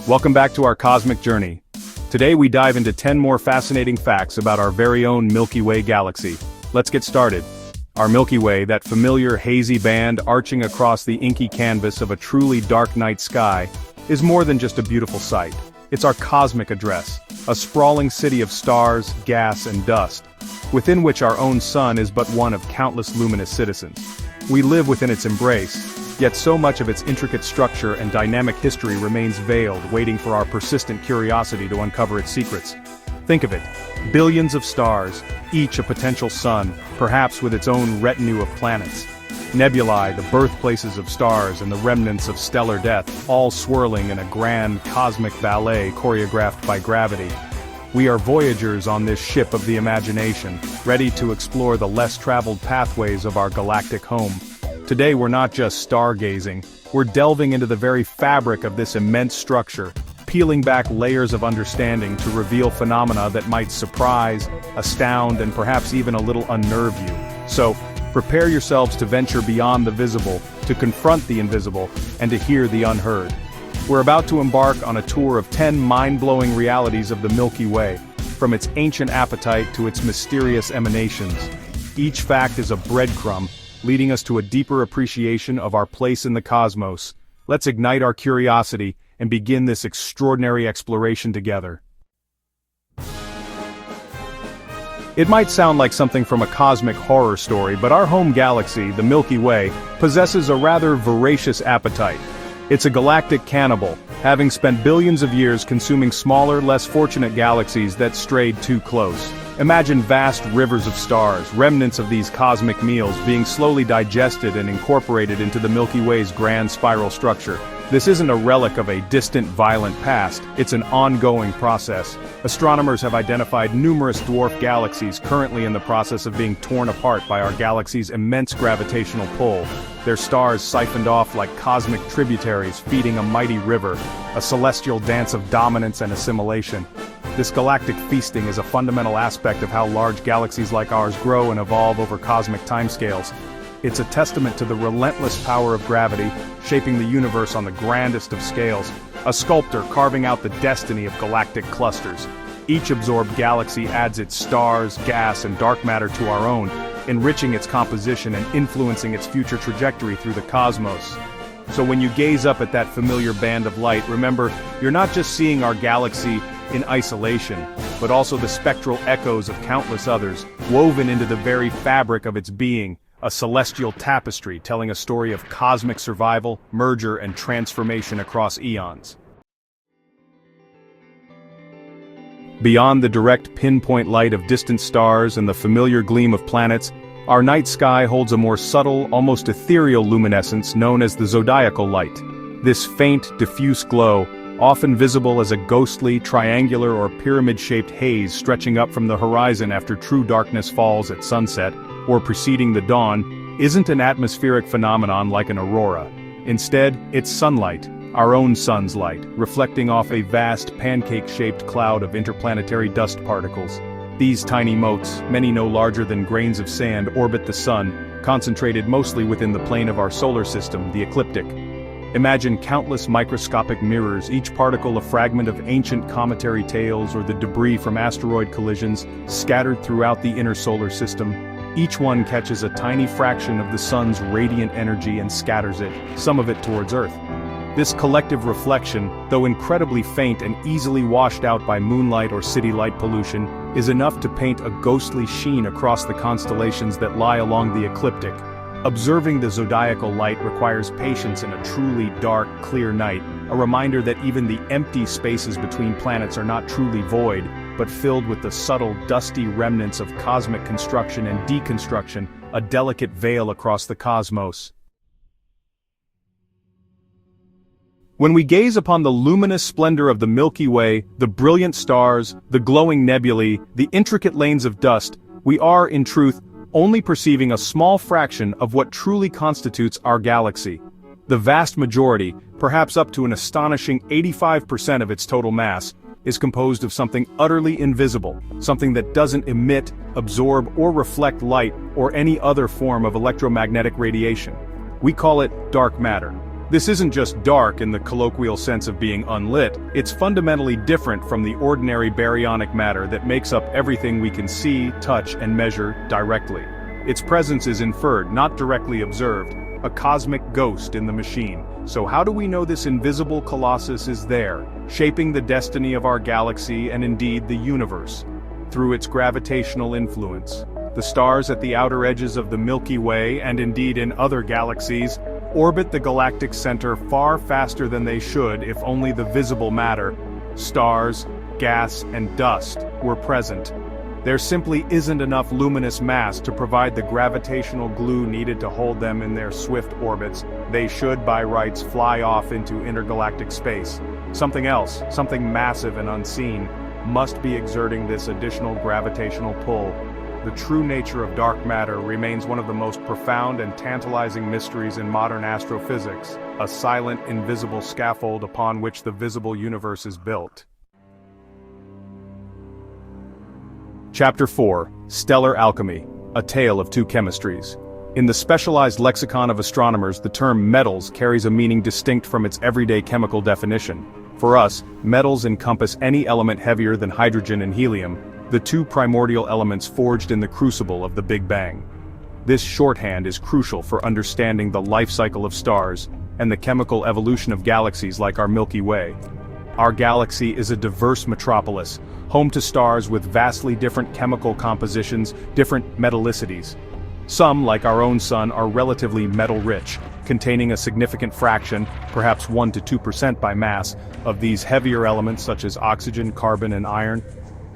Welcome back to our cosmic journey. Today we dive into 10 more fascinating facts about our very own Milky Way galaxy. Let's get started. Our Milky Way, that familiar hazy band arching across the inky canvas of a truly dark night sky, is more than just a beautiful sight. It's our cosmic address, a sprawling city of stars, gas, and dust, within which our own sun is but one of countless luminous citizens. We live within its embrace, yet so much of its intricate structure and dynamic history remains veiled, waiting for our persistent curiosity to uncover its secrets. Think of it, billions of stars, each a potential sun, perhaps with its own retinue of planets. Nebulae, the birthplaces of stars and the remnants of stellar death, all swirling in a grand cosmic ballet choreographed by gravity. We are voyagers on this ship of the imagination, ready to explore the less traveled pathways of our galactic home. Today we're not just stargazing, we're delving into the very fabric of this immense structure, peeling back layers of understanding to reveal phenomena that might surprise, astound, and perhaps even a little unnerve you. So, prepare yourselves to venture beyond the visible, to confront the invisible, and to hear the unheard. We're about to embark on a tour of 10 mind-blowing realities of the Milky Way, from its ancient appetite to its mysterious emanations. Each fact is a breadcrumb, leading us to a deeper appreciation of our place in the cosmos. Let's ignite our curiosity and begin this extraordinary exploration together. It might sound like something from a cosmic horror story, but our home galaxy, the Milky Way, possesses a rather voracious appetite. It's a galactic cannibal, having spent billions of years consuming smaller, less fortunate galaxies that strayed too close. Imagine vast rivers of stars, remnants of these cosmic meals being slowly digested and incorporated into the Milky Way's grand spiral structure. This isn't a relic of a distant, violent past, it's an ongoing process. Astronomers have identified numerous dwarf galaxies currently in the process of being torn apart by our galaxy's immense gravitational pull, their stars siphoned off like cosmic tributaries feeding a mighty river, a celestial dance of dominance and assimilation. This galactic feasting is a fundamental aspect of how large galaxies like ours grow and evolve over cosmic timescales. It's a testament to the relentless power of gravity, shaping the universe on the grandest of scales, a sculptor carving out the destiny of galactic clusters. Each absorbed galaxy adds its stars, gas, and dark matter to our own, enriching its composition and influencing its future trajectory through the cosmos. So when you gaze up at that familiar band of light, remember, you're not just seeing our galaxy in isolation, but also the spectral echoes of countless others, woven into the very fabric of its being. A celestial tapestry telling a story of cosmic survival, merger, and transformation across eons. Beyond the direct pinpoint light of distant stars and the familiar gleam of planets, our night sky holds a more subtle, almost ethereal luminescence known as the Zodiacal Light. This faint, diffuse glow, often visible as a ghostly, triangular or pyramid-shaped haze stretching up from the horizon after true darkness falls at sunset, or preceding the dawn, isn't an atmospheric phenomenon like an aurora. Instead, it's sunlight, our own sun's light, reflecting off a vast pancake-shaped cloud of interplanetary dust particles. These tiny motes, many no larger than grains of sand, orbit the sun, concentrated mostly within the plane of our solar system, the ecliptic. Imagine countless microscopic mirrors, each particle a fragment of ancient cometary tales or the debris from asteroid collisions, scattered throughout the inner solar system. Each one catches a tiny fraction of the sun's radiant energy and scatters it, some of it towards Earth. This collective reflection, though incredibly faint and easily washed out by moonlight or city light pollution, is enough to paint a ghostly sheen across the constellations that lie along the ecliptic. Observing the zodiacal light requires patience in a truly dark, clear night, a reminder that even the empty spaces between planets are not truly void, but filled with the subtle, dusty remnants of cosmic construction and deconstruction, a delicate veil across the cosmos. When we gaze upon the luminous splendor of the Milky Way, the brilliant stars, the glowing nebulae, the intricate lanes of dust, we are, in truth, only perceiving a small fraction of what truly constitutes our galaxy. The vast majority, perhaps up to an astonishing 85% of its total mass, is composed of something utterly invisible, something that doesn't emit, absorb, or reflect light or any other form of electromagnetic radiation. We call it dark matter. This isn't just dark in the colloquial sense of being unlit, it's fundamentally different from the ordinary baryonic matter that makes up everything we can see, touch, and measure directly. Its presence is inferred, not directly observed, a cosmic ghost in the machine. So how do we know this invisible colossus is there, shaping the destiny of our galaxy and indeed the universe? Through its gravitational influence. The stars at the outer edges of the Milky Way, and indeed in other galaxies, orbit the galactic center far faster than they should if only the visible matter, stars, gas, and dust, were present. There simply isn't enough luminous mass to provide the gravitational glue needed to hold them in their swift orbits. They should, by rights, fly off into intergalactic space. Something else, something massive and unseen, must be exerting this additional gravitational pull. The true nature of dark matter remains one of the most profound and tantalizing mysteries in modern astrophysics, a silent, invisible scaffold upon which the visible universe is built. Chapter 4, Stellar Alchemy, A Tale of Two Chemistries. In the specialized lexicon of astronomers, the term metals carries a meaning distinct from its everyday chemical definition. For us, metals encompass any element heavier than hydrogen and helium, the two primordial elements forged in the crucible of the Big Bang. This shorthand is crucial for understanding the life cycle of stars and the chemical evolution of galaxies like our Milky Way. Our galaxy is a diverse metropolis, home to stars with vastly different chemical compositions, different metallicities. Some, like our own sun, are relatively metal-rich, containing a significant fraction, perhaps 1 to 2% by mass, of these heavier elements such as oxygen, carbon, and iron.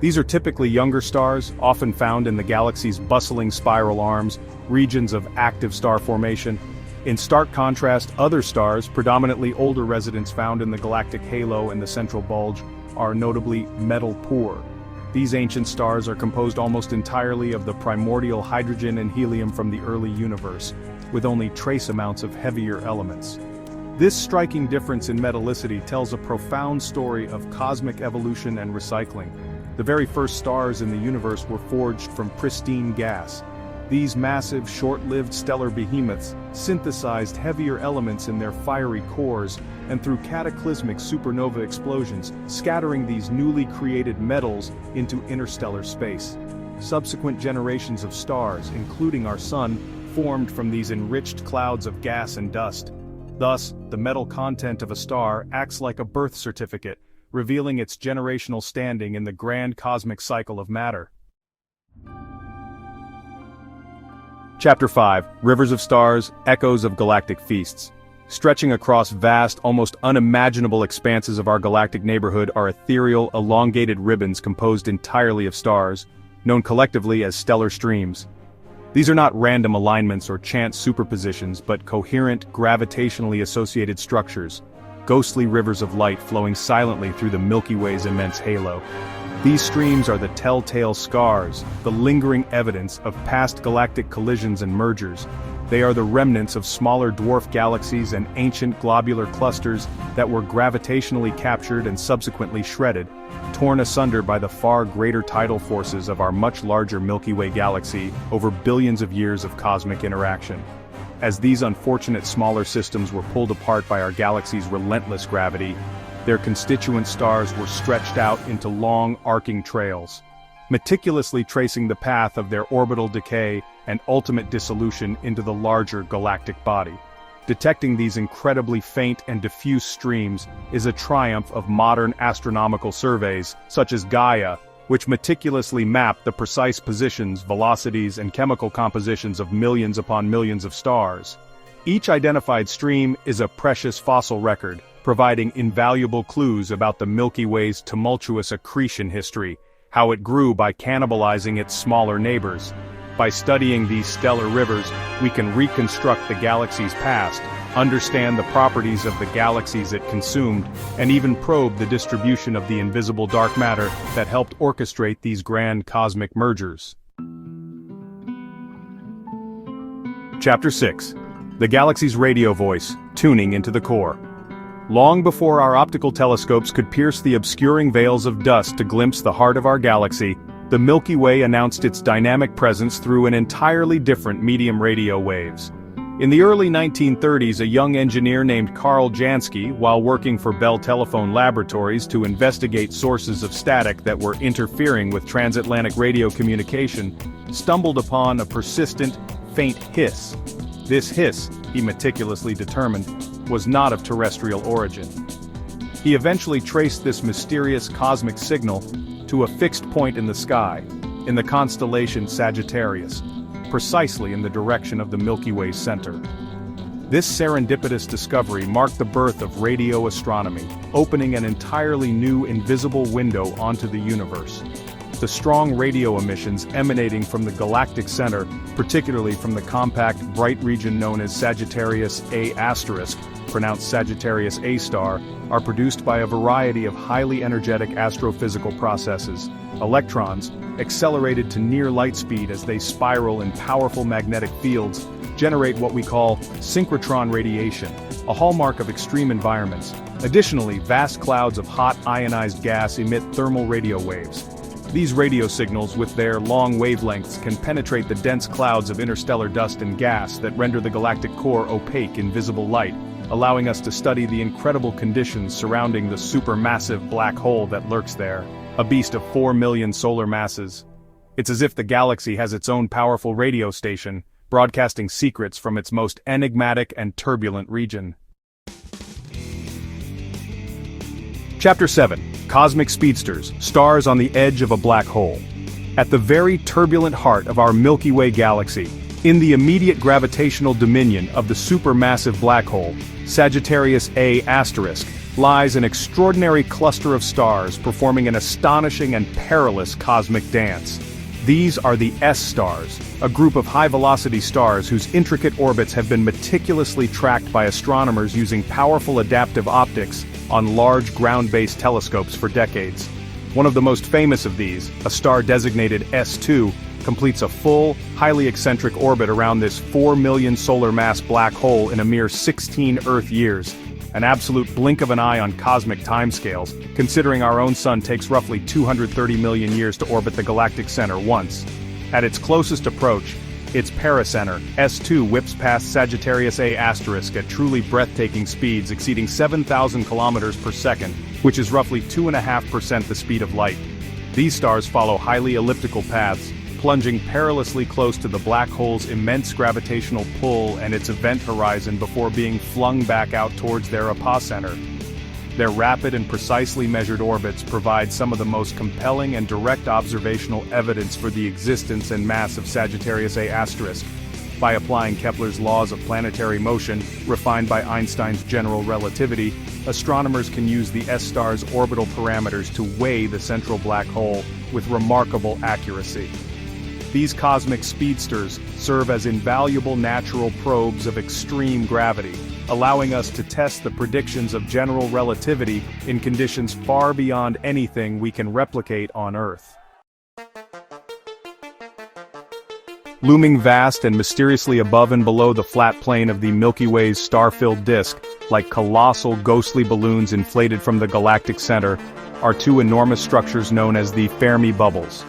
These are typically younger stars, often found in the galaxy's bustling spiral arms, regions of active star formation. In stark contrast, other stars, predominantly older residents found in the galactic halo and the central bulge, are notably metal-poor. These ancient stars are composed almost entirely of the primordial hydrogen and helium from the early universe, with only trace amounts of heavier elements. This striking difference in metallicity tells a profound story of cosmic evolution and recycling. The very first stars in the universe were forged from pristine gas. These massive, short-lived stellar behemoths synthesized heavier elements in their fiery cores and through cataclysmic supernova explosions, scattering these newly created metals into interstellar space. Subsequent generations of stars, including our sun, formed from these enriched clouds of gas and dust. Thus, the metal content of a star acts like a birth certificate, revealing its generational standing in the grand cosmic cycle of matter. Chapter 5, Rivers of Stars, Echoes of Galactic Feasts. Stretching across vast, almost unimaginable expanses of our galactic neighborhood are ethereal, elongated ribbons composed entirely of stars, known collectively as stellar streams. These are not random alignments or chance superpositions, but coherent, gravitationally associated structures, ghostly rivers of light flowing silently through the Milky Way's immense halo. These streams are the telltale scars, the lingering evidence of past galactic collisions and mergers. They are the remnants of smaller dwarf galaxies and ancient globular clusters that were gravitationally captured and subsequently shredded, torn asunder by the far greater tidal forces of our much larger Milky Way galaxy over billions of years of cosmic interaction. As these unfortunate smaller systems were pulled apart by our galaxy's relentless gravity, their constituent stars were stretched out into long, arcing trails, meticulously tracing the path of their orbital decay and ultimate dissolution into the larger galactic body. Detecting these incredibly faint and diffuse streams is a triumph of modern astronomical surveys, such as Gaia, which meticulously map the precise positions, velocities, and chemical compositions of millions upon millions of stars. Each identified stream is a precious fossil record, providing invaluable clues about the Milky Way's tumultuous accretion history, how it grew by cannibalizing its smaller neighbors. By studying these stellar rivers, we can reconstruct the galaxy's past, understand the properties of the galaxies it consumed, and even probe the distribution of the invisible dark matter that helped orchestrate these grand cosmic mergers. Chapter 6. The Galaxy's Radio Voice, Tuning into the Core. Long before our optical telescopes could pierce the obscuring veils of dust to glimpse the heart of our galaxy, the Milky Way announced its dynamic presence through an entirely different medium: radio waves. In the early 1930s, a young engineer named Karl Jansky, while working for Bell Telephone Laboratories to investigate sources of static that were interfering with transatlantic radio communication, stumbled upon a persistent, faint hiss. This hiss, he meticulously determined, was not of terrestrial origin. He eventually traced this mysterious cosmic signal to a fixed point in the sky, in the constellation Sagittarius, precisely in the direction of the Milky Way's center. This serendipitous discovery marked the birth of radio astronomy, opening an entirely new invisible window onto the universe. The strong radio emissions emanating from the galactic center, particularly from the compact, bright region known as Sagittarius A*, pronounced Sagittarius A star, are produced by a variety of highly energetic astrophysical processes. Electrons, accelerated to near light speed as they spiral in powerful magnetic fields, generate what we call synchrotron radiation, a hallmark of extreme environments. Additionally, vast clouds of hot ionized gas emit thermal radio waves. These radio signals, with their long wavelengths, can penetrate the dense clouds of interstellar dust and gas that render the galactic core opaque in visible light, allowing us to study the incredible conditions surrounding the supermassive black hole that lurks there, a beast of 4 million solar masses. It's as if the galaxy has its own powerful radio station, broadcasting secrets from its most enigmatic and turbulent region. Chapter 7. Cosmic Speedsters, Stars on the Edge of a Black Hole. At the very turbulent heart of our Milky Way galaxy, in the immediate gravitational dominion of the supermassive black hole, Sagittarius A*, lies an extraordinary cluster of stars performing an astonishing and perilous cosmic dance. These are the S-stars, a group of high-velocity stars whose intricate orbits have been meticulously tracked by astronomers using powerful adaptive optics on large ground-based telescopes for decades. One of the most famous of these, a star designated S2, completes a full, highly eccentric orbit around this 4 million solar mass black hole in a mere 16 Earth years, an absolute blink of an eye on cosmic timescales, considering our own sun takes roughly 230 million years to orbit the galactic center once. At its closest approach, its pericenter, S2 whips past Sagittarius A** at truly breathtaking speeds exceeding 7,000 kilometers per second, which is roughly 2.5% the speed of light. These stars follow highly elliptical paths, plunging perilously close to the black hole's immense gravitational pull and its event horizon before being flung back out towards their apocenter. Their rapid and precisely measured orbits provide some of the most compelling and direct observational evidence for the existence and mass of Sagittarius A*. By applying Kepler's laws of planetary motion, refined by Einstein's general relativity, astronomers can use the S-star's orbital parameters to weigh the central black hole with remarkable accuracy. These cosmic speedsters serve as invaluable natural probes of extreme gravity, allowing us to test the predictions of general relativity in conditions far beyond anything we can replicate on Earth. Looming vast and mysteriously above and below the flat plane of the Milky Way's star-filled disk, like colossal ghostly balloons inflated from the galactic center, are two enormous structures known as the Fermi Bubbles.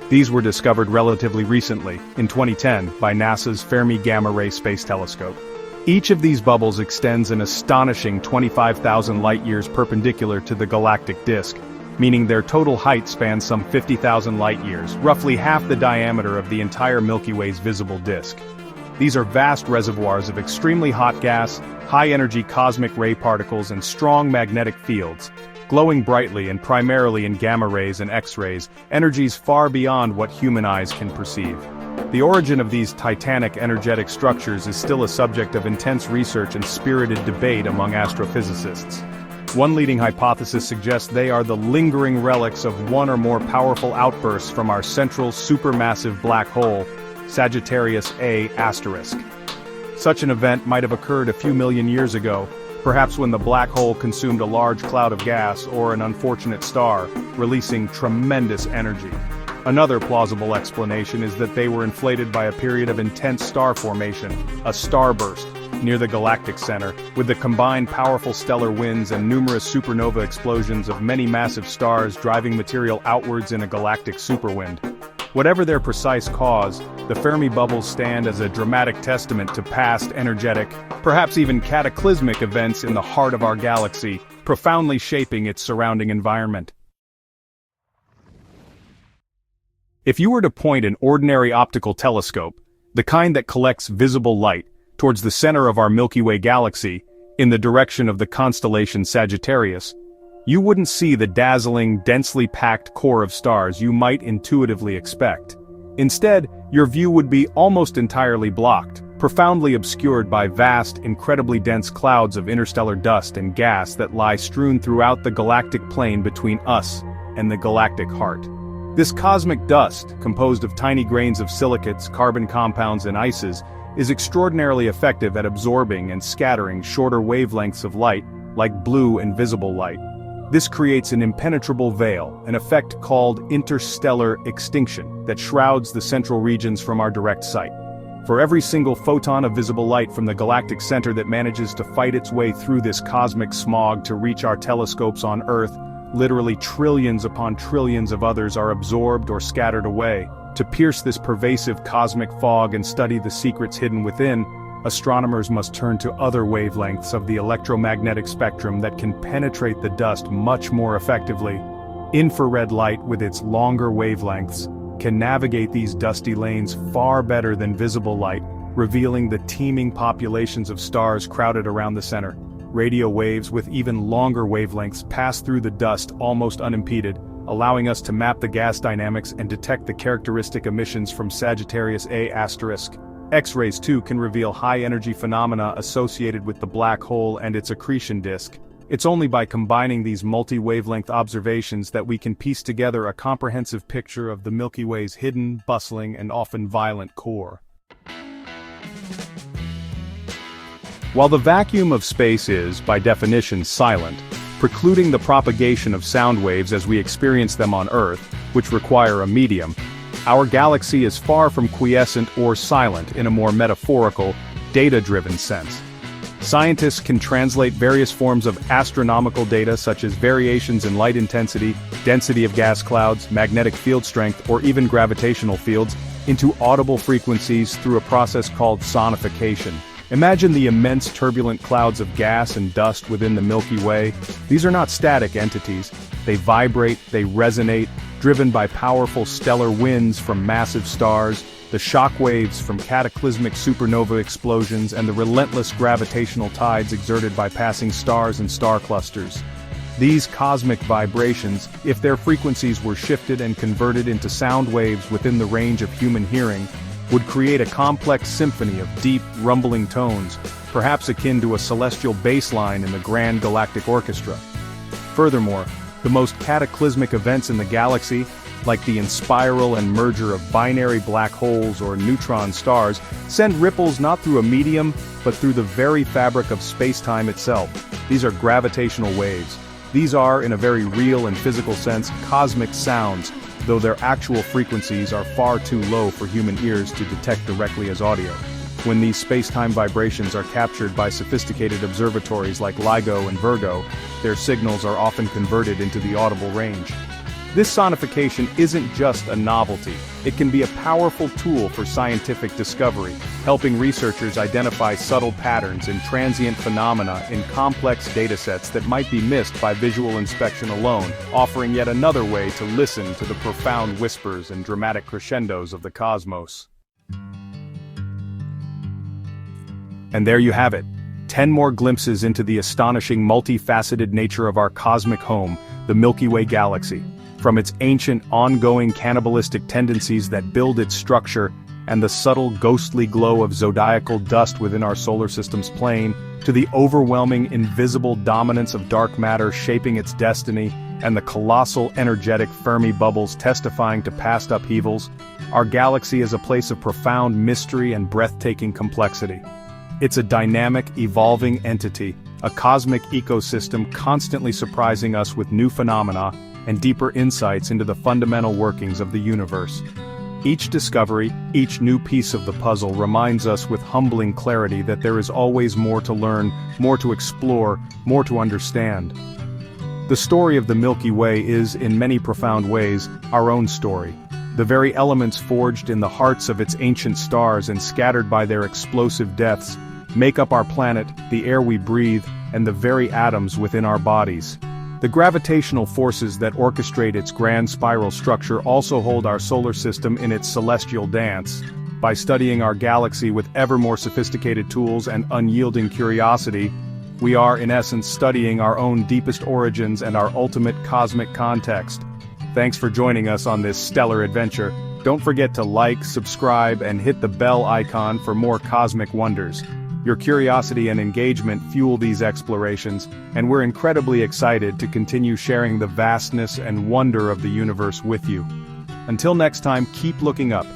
These were discovered relatively recently, in 2010, by NASA's Fermi Gamma Ray Space Telescope. Each of these bubbles extends an astonishing 25,000 light-years perpendicular to the galactic disk, meaning their total height spans some 50,000 light-years, roughly half the diameter of the entire Milky Way's visible disk. These are vast reservoirs of extremely hot gas, high-energy cosmic ray particles and strong magnetic fields, glowing brightly and primarily in gamma rays and X-rays, energies far beyond what human eyes can perceive. The origin of these titanic energetic structures is still a subject of intense research and spirited debate among astrophysicists. One leading hypothesis suggests they are the lingering relics of one or more powerful outbursts from our central supermassive black hole, Sagittarius A*. Such an event might have occurred a few million years ago, perhaps when the black hole consumed a large cloud of gas or an unfortunate star, releasing tremendous energy. Another plausible explanation is that they were inflated by a period of intense star formation, a starburst, near the galactic center, with the combined powerful stellar winds and numerous supernova explosions of many massive stars driving material outwards in a galactic superwind. Whatever their precise cause, the Fermi Bubbles stand as a dramatic testament to past energetic, perhaps even cataclysmic events in the heart of our galaxy, profoundly shaping its surrounding environment. If you were to point an ordinary optical telescope, the kind that collects visible light, towards the center of our Milky Way galaxy, in the direction of the constellation Sagittarius, you wouldn't see the dazzling, densely packed core of stars you might intuitively expect. Instead, your view would be almost entirely blocked, profoundly obscured by vast, incredibly dense clouds of interstellar dust and gas that lie strewn throughout the galactic plane between us and the galactic heart. This cosmic dust, composed of tiny grains of silicates, carbon compounds and ices, is extraordinarily effective at absorbing and scattering shorter wavelengths of light, like blue and visible light. This creates an impenetrable veil, an effect called interstellar extinction, that shrouds the central regions from our direct sight. For every single photon of visible light from the galactic center that manages to fight its way through this cosmic smog to reach our telescopes on Earth, literally trillions upon trillions of others are absorbed or scattered away. To pierce this pervasive cosmic fog and study the secrets hidden within, astronomers must turn to other wavelengths of the electromagnetic spectrum that can penetrate the dust much more effectively. Infrared light, with its longer wavelengths, can navigate these dusty lanes far better than visible light, revealing the teeming populations of stars crowded around the center. Radio waves with even longer wavelengths pass through the dust almost unimpeded, allowing us to map the gas dynamics and detect the characteristic emissions from Sagittarius A*. X-rays too can reveal high-energy phenomena associated with the black hole and its accretion disk. It's only by combining these multi-wavelength observations that we can piece together a comprehensive picture of the Milky Way's hidden, bustling, and often violent core. While the vacuum of space is, by definition, silent, precluding the propagation of sound waves as we experience them on Earth, which require a medium, our galaxy is far from quiescent or silent in a more metaphorical, data-driven sense. Scientists can translate various forms of astronomical data such as variations in light intensity, density of gas clouds, magnetic field strength, or even gravitational fields, into audible frequencies through a process called sonification. Imagine the immense turbulent clouds of gas and dust within the Milky Way. These are not static entities. They vibrate, they resonate, driven by powerful stellar winds from massive stars, the shock waves from cataclysmic supernova explosions, and the relentless gravitational tides exerted by passing stars and star clusters. These cosmic vibrations, if their frequencies were shifted and converted into sound waves within the range of human hearing, would create a complex symphony of deep, rumbling tones, perhaps akin to a celestial bass line in the grand galactic orchestra. Furthermore, the most cataclysmic events in the galaxy, like the inspiral and merger of binary black holes or neutron stars, send ripples not through a medium, but through the very fabric of space-time itself. These are gravitational waves. These are, in a very real and physical sense, cosmic sounds, though their actual frequencies are far too low for human ears to detect directly as audio. When these space-time vibrations are captured by sophisticated observatories like LIGO and Virgo, their signals are often converted into the audible range. This sonification isn't just a novelty, it can be a powerful tool for scientific discovery, helping researchers identify subtle patterns and transient phenomena in complex datasets that might be missed by visual inspection alone, offering yet another way to listen to the profound whispers and dramatic crescendos of the cosmos. And there you have it, 10 more glimpses into the astonishing multifaceted nature of our cosmic home, the Milky Way galaxy. From its ancient, ongoing cannibalistic tendencies that build its structure, and the subtle ghostly glow of zodiacal dust within our solar system's plane, to the overwhelming invisible dominance of dark matter shaping its destiny, and the colossal energetic Fermi Bubbles testifying to past upheavals, our galaxy is a place of profound mystery and breathtaking complexity. It's a dynamic, evolving entity, a cosmic ecosystem constantly surprising us with new phenomena and deeper insights into the fundamental workings of the universe. Each discovery, each new piece of the puzzle reminds us with humbling clarity that there is always more to learn, more to explore, more to understand. The story of the Milky Way is, in many profound ways, our own story. The very elements forged in the hearts of its ancient stars and scattered by their explosive deaths make up our planet, the air we breathe, and the very atoms within our bodies. The gravitational forces that orchestrate its grand spiral structure also hold our solar system in its celestial dance. By studying our galaxy with ever more sophisticated tools and unyielding curiosity, we are in essence studying our own deepest origins and our ultimate cosmic context. Thanks for joining us on this stellar adventure. Don't forget to like, subscribe, and hit the bell icon for more cosmic wonders. Your curiosity and engagement fuel these explorations, and we're incredibly excited to continue sharing the vastness and wonder of the universe with you. Until next time, keep looking up,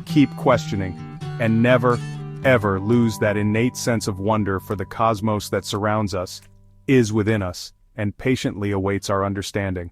keep questioning, and never, ever lose that innate sense of wonder for the cosmos that surrounds us, is within us, and patiently awaits our understanding.